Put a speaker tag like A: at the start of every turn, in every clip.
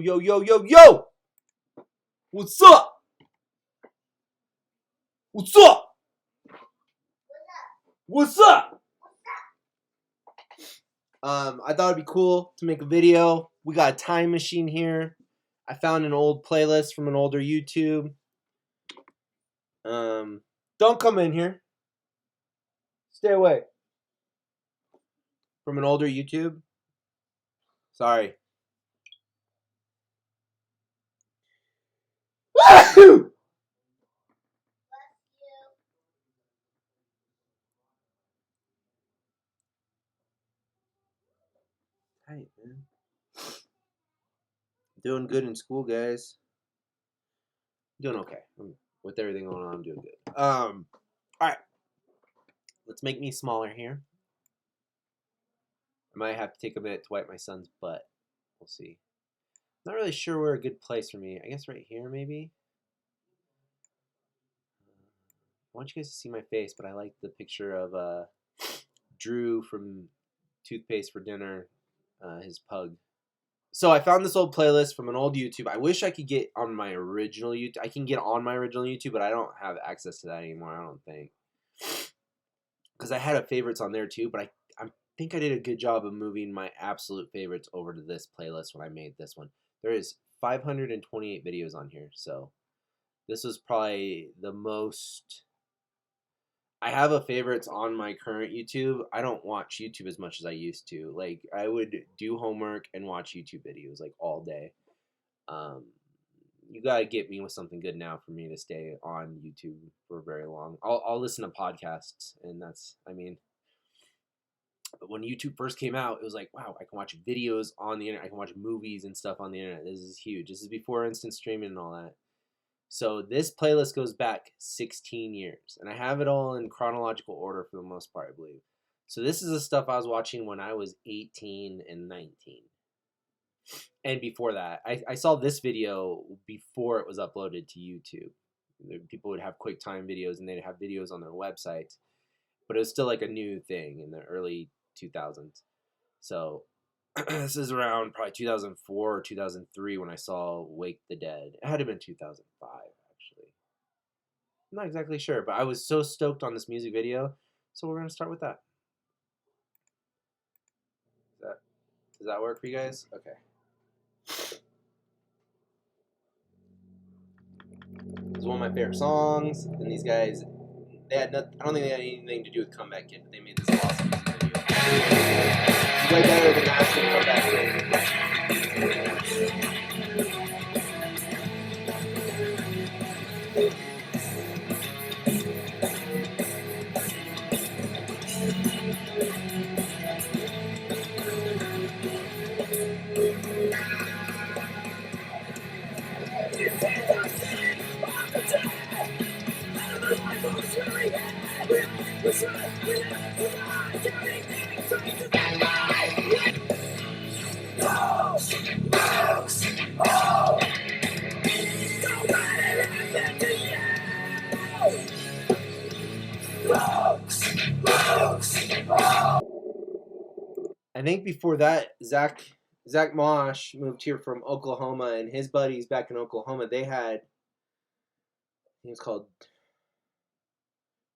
A: Yo, yo, yo, yo! What's up? What's up? What's up? I thought it'd be cool to make a video. We got a time machine here. I found an old playlist from an older YouTube. Don't come in here. Stay away. From an older YouTube. Sorry. Wahoo! Tight, man. Doing good in school, guys. Doing okay. With everything going on, I'm doing good. Alright. Let's make me smaller here. I might have to take a minute to wipe my son's butt. We'll see. Not really sure where a good place for me. I guess right here, maybe? I want you guys to see my face, but I like the picture of Drew from Toothpaste for Dinner, his pug. So I found this old playlist from an old YouTube. I wish I could get on my original YouTube. I can get on my original YouTube, but I don't have access to that anymore, I don't think. Because I had a favorites on there too, but I think I did a good job of moving my absolute favorites over to this playlist when I made this one. There is 528 videos on here, so this was probably the most. I have a favorites on my current YouTube. I don't watch YouTube as much as I used to. Like, I would do homework and watch YouTube videos like all day. You gotta get me with something good now for me to stay on YouTube for very long. I'll listen to podcasts, and that's, I mean, but when YouTube first came out, it was like, wow, I can watch videos on the internet. I can watch movies and stuff on the internet. This is huge. This is before instant streaming and all that. So this playlist goes back 16 years, and I have it all in chronological order for the most part, I believe. So this is the stuff I was watching when I was 18 and 19. And before that, I saw this video before it was uploaded to YouTube. People would have QuickTime videos, and they'd have videos on their websites, but it was still like a new thing in the early 2000s. So this is around probably 2004 or 2003 when I saw Wake the Dead. It had to have been 2005, actually. I'm not exactly sure, but I was so stoked on this music video, so we're going to start with that. Does that work for you guys? Okay. This is one of my favorite songs, and these guys, they had nothing, I don't think they had anything to do with Comeback Kid, but they made this awesome music video. It's way better than the actual Comeback Kid. I think before that, Zach Mosh moved here from Oklahoma, and his buddies back in Oklahoma, they had, I think it was called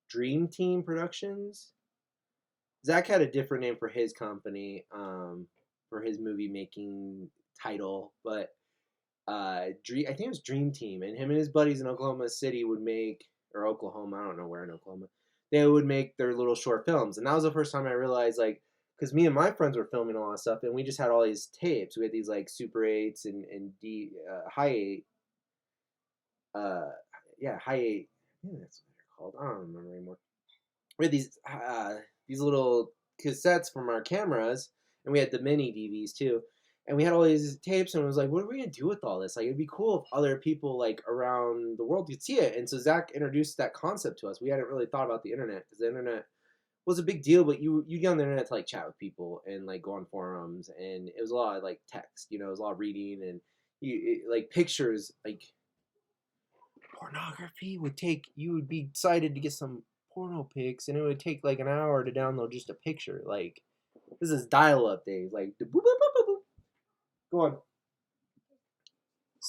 A: Dream Team Productions. Zach had a different name for his company, for his movie making title, but I think it was Dream Team, and him and his buddies in Oklahoma City would make, or Oklahoma, I don't know where in Oklahoma, they would make their little short films, and that was the first time I realized, like, because me and my friends were filming a lot of stuff, and we just had all these tapes. We had these like Super 8s and High 8. High 8. I think that's what they're called. I don't remember anymore. We had these little cassettes from our cameras, and we had the mini DVs too. And we had all these tapes, and it was like, what are we gonna do with all this? Like, it'd be cool if other people like around the world could see it. And so Zach introduced that concept to us. We hadn't really thought about the internet, because the internet was a big deal, but you get on the internet to like chat with people and like go on forums, and it was a lot of like text, it was a lot of reading, and like pictures, like pornography you would be excited to get some porno pics, and it would take like an hour to download just a picture. Like, this is dial-up days, like boop, boop, boop, boop, boop. Go on.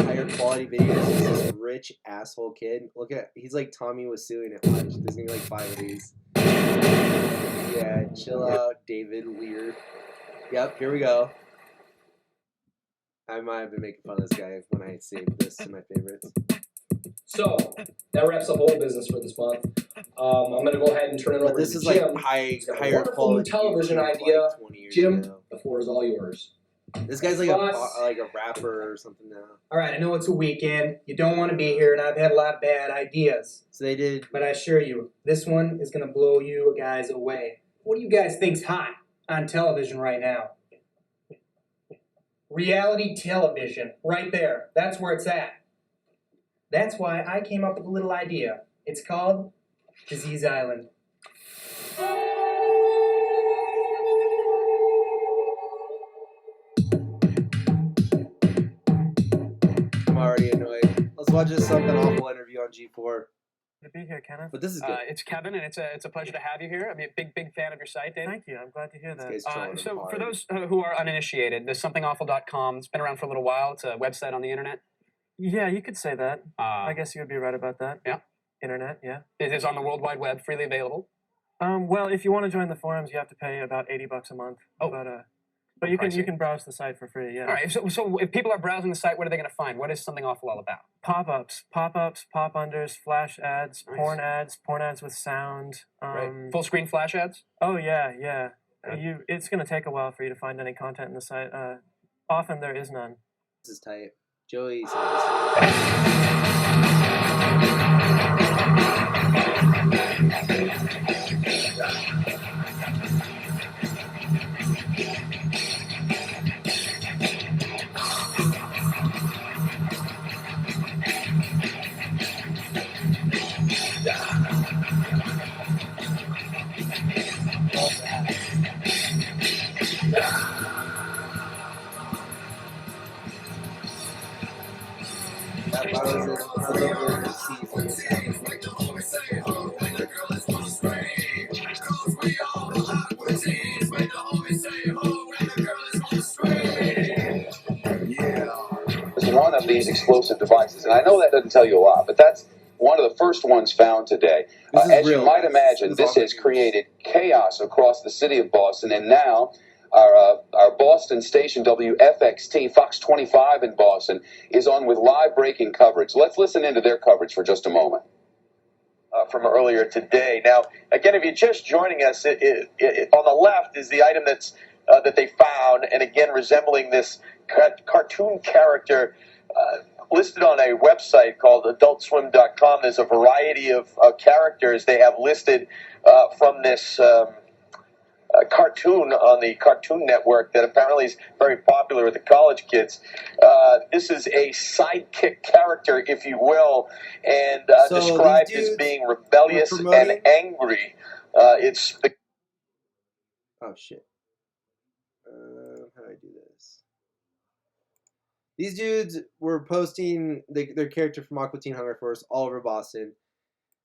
A: higher quality videos. He's this rich asshole kid. Look at, he's like Tommy Wiseau in it. Watch, there's gonna be like 5 of these. Yeah, chill out, David Lear. Yep, here we go. I might have been making fun of this guy when I saved this to my favorites.
B: So that wraps up old business for this month. I'm gonna go ahead and turn it over
A: This
B: to
A: is
B: Jim.
A: like higher
B: wonderful
A: quality
B: new television
A: YouTube,
B: idea.
A: like 20 years
B: Jim,
A: ago.
B: the floor is all yours.
A: This guy's like a rapper or something now.
C: All right, I know it's a weekend. You don't want to be here, and I've had a lot of bad ideas.
A: So they did.
C: But I assure you, this one is going to blow you guys away. What do you guys think's hot on television right now? Reality television, right there. That's where it's at. That's why I came up with a little idea. It's called Disease Island.
A: I'm already annoyed. Let's watch this something awful interview on G4.
D: To be here, Kenneth.
A: But this is good.
D: It's Kevin, and it's a pleasure to have you here. I'm a big fan of your site, Dave. Thank you. I'm glad to hear that. So for those who are uninitiated, there's somethingawful.com. It's been around for a little while. It's a website on the internet. Yeah, you could say that. I guess you would be right about that. Yeah. Internet, yeah. It is on the World Wide Web, freely available. Well, if you want to join the forums, you have to pay about $80 a month.
A: Oh.
D: But you can browse the site for free, yeah. All right, so if people are browsing the site, what are they going to find? What is Something Awful all about? Pop-ups, pop-unders, flash ads, Nice. porn ads with sound. Right. Full screen flash ads? Oh, yeah. It's going to take a while for you to find any content in the site. Often there is none.
A: This is tight. Joey
E: one of these explosive devices, and I know that doesn't tell you a lot, but that's one of the first ones found today. As you might imagine, this has created chaos across the city of Boston, and now our Boston station, WFXT, Fox 25 in Boston, is on with live breaking coverage. Let's listen into their coverage for just a moment. From earlier today. Now, again, if you're just joining us, on the left is the item that they found, and again, resembling this cartoon character listed on a website called adultswim.com. There's a variety of characters they have listed from this cartoon on the Cartoon Network that apparently is very popular with the college kids. This is a sidekick character, if you will, and described as being rebellious and angry. It's the...
A: Oh, shit. How do I do this? These dudes were posting their character from Aqua Teen Hunger Force all over Boston.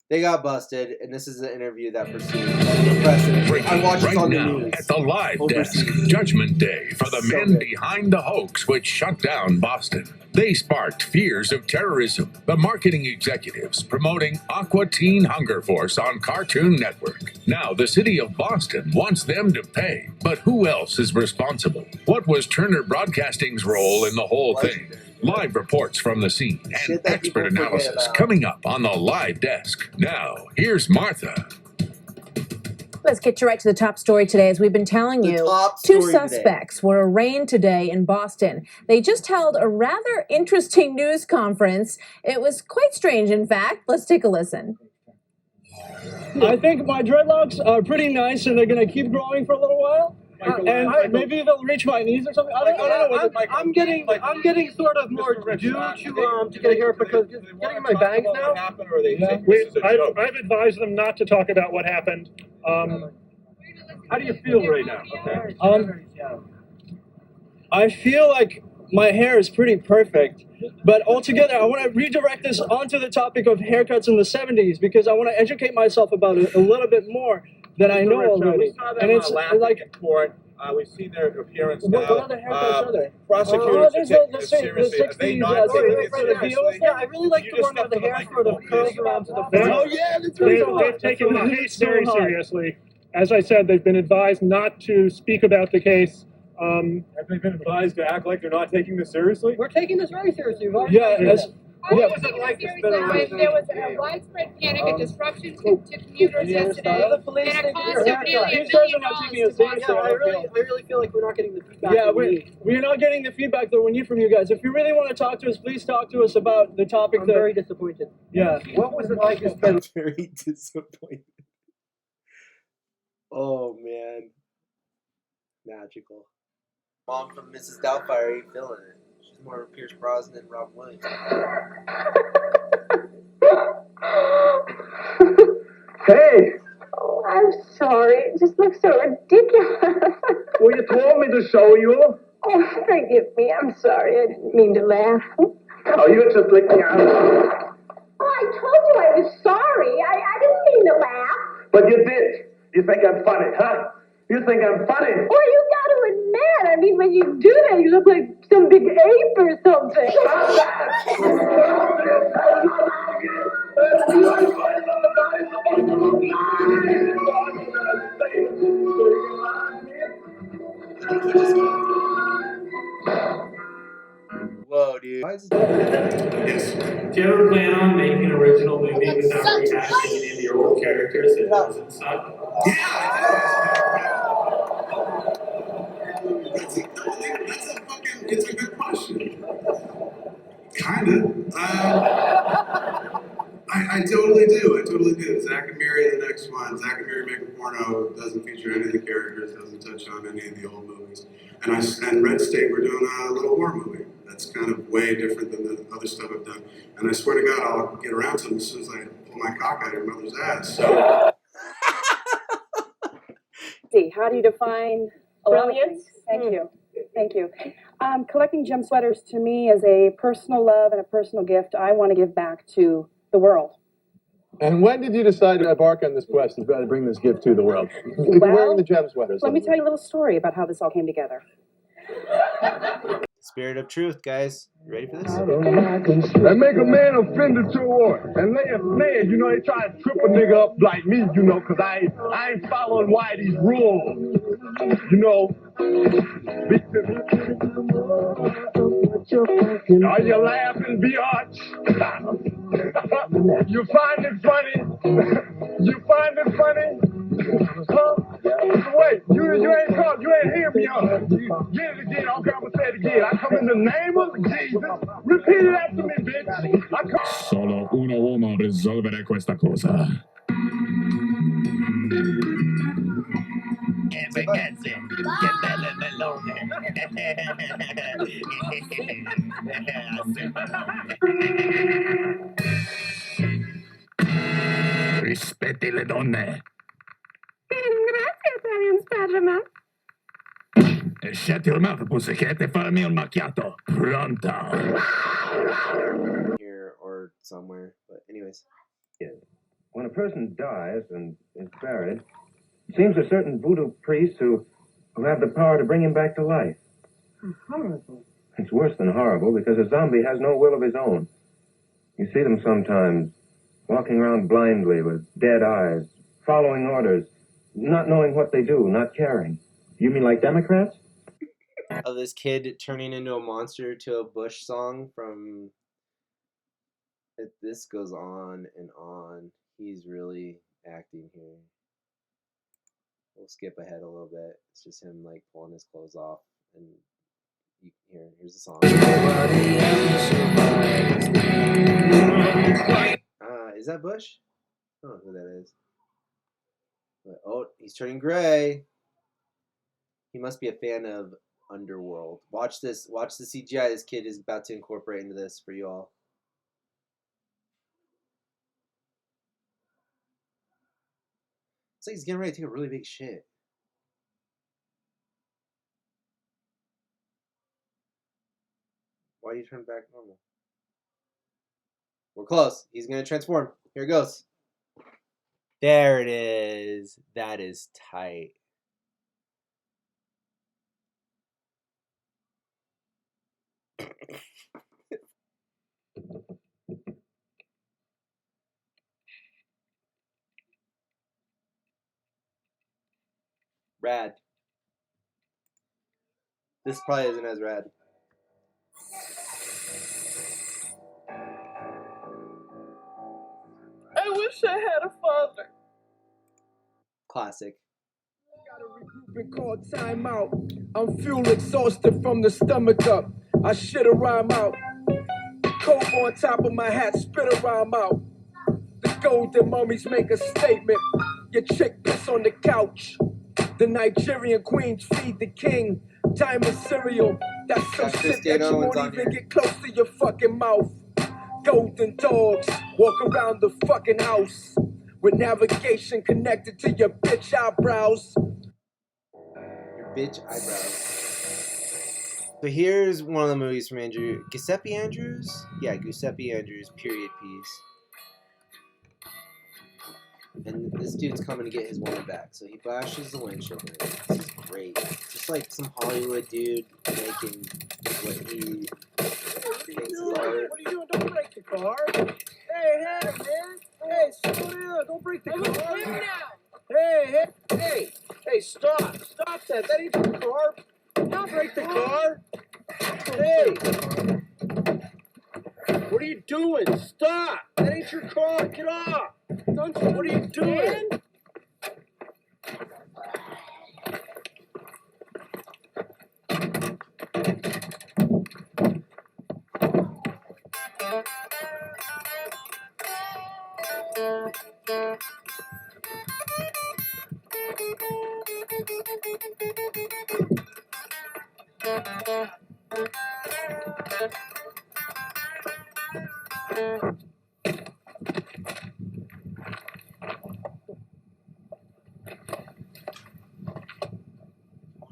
A: They got busted, and this is an interview that pursued the press. I watched it on the news.
F: At the live desk, Judgment Day for the men behind the hoax which shut down Boston. They sparked fears of terrorism. The marketing executives promoting Aqua Teen Hunger Force on Cartoon Network. Now the city of Boston wants them to pay. But who else is responsible? What was Turner Broadcasting's role in the whole thing? Live reports from the scene and expert analysis coming up on the live desk. Now, here's Martha.
G: Let's get you right to the top story today. As we've been telling you, two suspects were arraigned today in Boston. They just held a rather interesting news conference. It was quite strange, in fact. Let's take a listen.
H: I think my dreadlocks are pretty nice, and they're going to keep growing for a little while. And maybe they'll reach my knees or something. I don't know. I'm getting sort of more due to get a haircut because getting my bangs now. I've advised them not to talk about what happened. How do you feel right now? I feel like my hair is pretty perfect, but altogether, I want to redirect this onto the topic of haircuts in the 70s because I want to educate myself about it a little bit more than I know already.
I: And it's like in court.
J: We've seen their appearance
H: What
J: now.
H: other haircuts are there?
J: Prosecutors are taking this
H: the
J: seriously. Are they
H: 60s,
J: not taking it
H: for the
J: seriously?
H: Yeah, I really like
J: You
H: the
J: just
H: one where
J: step
H: the
J: to the
H: hair sort of
J: microphone,
H: curls
J: please.
H: around to the
J: Oh,
H: front.
J: yeah, that's
H: They've taken the case very seriously. As I said, they've been advised not to speak about the case.
J: Have they been advised to act like they're not taking this seriously?
H: We're taking this very seriously. What
K: was it like to spend when there was a widespread panic and disruption to commuters yesterday,
H: the police
K: and a
H: think
K: cost of nearly $1
H: These guys
K: million
H: are not taking
K: to
H: it seriously.
K: Boston.
H: I really feel like we're not getting the feedback that we need. We're not getting the feedback that we need from you guys. If you really want to talk to us, please talk to us about the topic. I'm very disappointed. Yeah. What was it like to spend?
A: Very disappointed. Oh man, magical.
I: Mom from Mrs. Doubtfire ain't feeling it. She's more of Pierce Brosnan than Robin Williams.
L: Hey!
K: Oh, I'm sorry. It just looks so ridiculous.
L: Well, you told me to show you.
K: Oh, forgive me. I'm sorry. I didn't mean to laugh.
L: Oh, you're just licking out.
K: Oh, I told you I was sorry. I didn't mean to laugh.
L: But you did. You think I'm funny, huh? You think I'm funny?
K: Well, you got to admit. I mean, when you do that, you look like some big ape or something.
A: Whoa, dude. Why is this?
M: Yes. Do you ever plan on making an original movie without rehashing any of your old characters that doesn't suck?
F: It's a good question. Kinda. I totally do. I totally do. Zack and Miri, the next one. Zack and Miri Make a Porno doesn't feature any of the characters, doesn't touch on any of the old movies. And Red State, we're doing a little war movie. That's kind of way different than the other stuff I've done. And I swear to God, I'll get around to them as soon as I pull my cock out of your mother's ass. So.
N: How do you define brilliance? Thank you. Thank you. Collecting gem sweaters to me is a personal love and a personal gift I want to give back to the world.
J: And when did you decide to embark on this quest to try to bring this gift to the world? Wearing the gem sweaters.
N: Let me tell you a little story about how this all came together.
A: Spirit of truth, guys. You ready for this?
L: And make a man offended to a woman. And lay a man, you know, they try to trip a nigga up like me, you know, because I ain't following Whitey's rules. You know. Are you laughing, biatch? You find it funny? You find it funny? Huh? Wait, you ain't called, you ain't hear me on. Get it again, okay, I'm gonna say it again. I come in the name of Jesus. Repeat it after me, bitch.
F: Solo una uomo risolvere questa cosa.
O: Ragazzi, che belle melone.
F: Rispetti le donne.
K: Grazie, Italian Spider-Man.
F: Shut your mouth, pussycat, e fammi un macchiato. Pronto.
A: Here or somewhere, but anyways.
P: When a person dies and is buried, it seems a certain voodoo priests who have the power to bring him back to life.
K: Horrible.
P: It's worse than horrible because a zombie has no will of his own. You see them sometimes walking around blindly with dead eyes, following orders, not knowing what they do, not caring. You mean like Democrats?
A: Of this kid turning into a monster to a Bush song from... This goes on and on. He's really acting here. We'll skip ahead a little bit. It's just him like pulling his clothes off, and here's the song. Is that Bush? I don't know who that is. But, oh, he's turning gray. He must be a fan of Underworld. Watch this. Watch the CGI this kid is about to incorporate into this for you all. It's like he's getting ready to take a really big shit. Why do you turn back normal? We're close. He's going to transform. Here it goes. There it is. That is tight. Rad. This probably isn't as rad.
Q: I wish I had a father.
A: Classic.
Q: Been called time out. I'm fuel exhausted from the stomach up. I shit a rhyme out. Coke on top of my hat, spit a rhyme out. The golden mummies make a statement. Your chick piss on the couch. The Nigerian queens feed the king. Diamond cereal. That's some shit that you won't even get close to your fucking mouth. Golden dogs walk around the fucking house with navigation connected to your bitch eyebrows.
A: Bitch eyebrows. So here's one of the movies from Giuseppe Andrews? Yeah, Giuseppe Andrews, period piece. And this dude's coming to get his woman back. So he bashes the windshield. This is great. Just like some Hollywood dude making what he thinks is art.
Q: What are you doing? Don't break the car. Hey, man. Hey, slow down. Don't break the car. Hey, stop. Stop that. That ain't your car. Don't break the car. Hey. What are you doing? Stop. That ain't your car. Get off. What are you doing?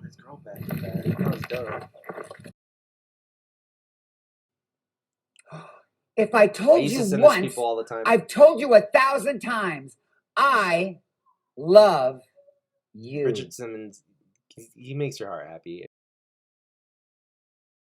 A: His girl back to that. That was dope.
R: If I told you once,
A: people all the time.
R: I've told you 1,000 times, I love you.
A: Richard Simmons, he makes your heart happy.